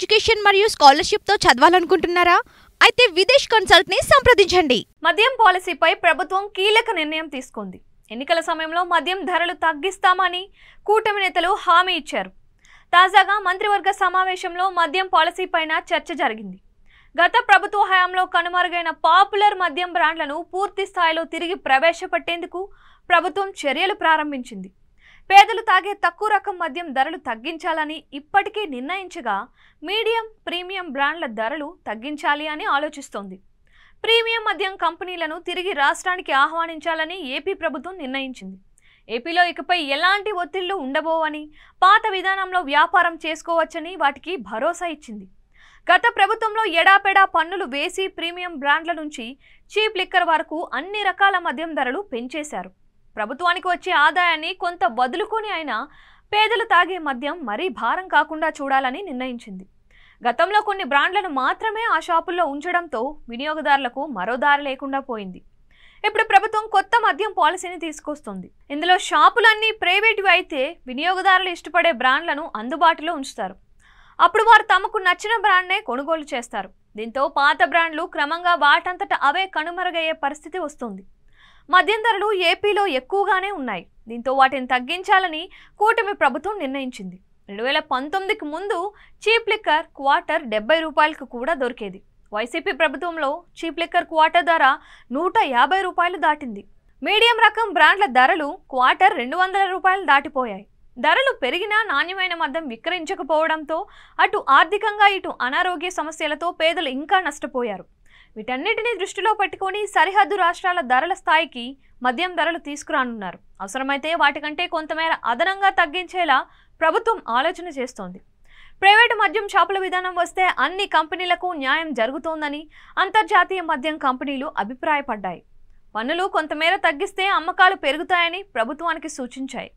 Education మరియు scholarship తో చదవాలనుకుంటున్నారా? అయితే విదేశ్ కన్సల్ట్ ని సంప్రదించండి. మద్యం పాలసీపై ప్రభుత్వం కీలక నిర్ణయం తీసుకుంది. ఎన్నికల సమయంలో మద్యం ధరలు తగ్గిస్తామని కూటమి నేతలు హామీ ఇచ్చారు. తాజాగా మంత్రివర్గ సమావేశంలో మద్యం పాలసీపైన చర్చ జరిగింది. గత ప్రభుత్వ హయాంలో కనుమరుగైన పాపులర్ మద్యం బ్రాండ్లను పూర్తి స్థాయిలో తిరిగి ప్రవేశపెట్టేందుకు ప్రభుత్వం చర్యలు ప్రారంభించింది. పేదలు తాగే తక్కువ రకం మద్యం ధరలు తగ్గించాలని ఇప్పటికే నిర్ణయించగా మీడియం, ప్రీమియం బ్రాండ్ల ధరలు తగ్గించాలి అని ఆలోచిస్తోంది. ప్రీమియం మద్యం కంపెనీలను తిరిగి రాష్ట్రానికి ఆహ్వానించాలని ఏపీ ప్రభుత్వం నిర్ణయించింది. ఏపీలో ఇకపై ఎలాంటి ఒత్తిళ్లు ఉండబోవని, పాత విధానంలో వ్యాపారం చేసుకోవచ్చని వాటికి భరోసా ఇచ్చింది. గత ప్రభుత్వంలో ఎడాపెడా పన్నులు వేసి ప్రీమియం బ్రాండ్ల నుంచి చీప్ లిక్కర్ వరకు అన్ని రకాల మద్యం ధరలు పెంచేశారు. ప్రభుత్వానికి వచ్చే ఆదాయాన్ని కొంత వదులుకొని అయినా పేదలు తాగే మద్యం మరీ భారం కాకుండా చూడాలని నిర్ణయించింది. గతంలో కొన్ని బ్రాండ్లను మాత్రమే ఆ షాపుల్లో ఉంచడంతో వినియోగదారులకు మరో దారి లేకుండా పోయింది. ఇప్పుడు ప్రభుత్వం కొత్త మద్యం పాలసీని తీసుకొస్తుంది. ఇందులో షాపులన్నీ ప్రైవేటువి అయితే వినియోగదారులు ఇష్టపడే బ్రాండ్లను అందుబాటులో ఉంచుతారు. అప్పుడు వారు తమకు నచ్చిన బ్రాండ్నే కొనుగోలు చేస్తారు. దీంతో పాత బ్రాండ్లు క్రమంగా వాటంతట అవే కనుమరుగయ్యే పరిస్థితి వస్తుంది. మద్యం ధరలు ఏపీలో ఎక్కువగానే ఉన్నాయి. దీంతో వాటిని తగ్గించాలని కూటమి ప్రభుత్వం నిర్ణయించింది. 2019కి ముందు చీప్ లిక్కర్ క్వార్టర్ 70 రూపాయలకు కూడా దొరికేది. వైసీపీ ప్రభుత్వంలో చీప్ లిక్కర్ క్వార్టర్ ధర 150 రూపాయలు దాటింది. మీడియం రకం బ్రాండ్ల ధరలు క్వార్టర్ 200 రూపాయలు దాటిపోయాయి. ధరలు పెరిగినా నాణ్యమైన మద్యం విక్రయించకపోవడంతో అటు ఆర్థికంగా ఇటు అనారోగ్య సమస్యలతో పేదలు ఇంకా నష్టపోయారు. వీటన్నిటిని దృష్టిలో పెట్టుకొని సరిహద్దు రాష్ట్రాల ధరల స్థాయికి మద్యం ధరలు తీసుకురానున్నారు. అవసరమైతే వాటికంటే కొంతమేర అదనంగా తగ్గించేలా ప్రభుత్వం ఆలోచన చేస్తోంది. ప్రైవేటు మద్యం షాపుల విధానం వస్తే అన్ని కంపెనీలకు న్యాయం జరుగుతోందని అంతర్జాతీయ మద్యం కంపెనీలు అభిప్రాయపడ్డాయి. పన్నులు కొంతమేర తగ్గిస్తే అమ్మకాలు పెరుగుతాయని ప్రభుత్వానికి సూచించాయి.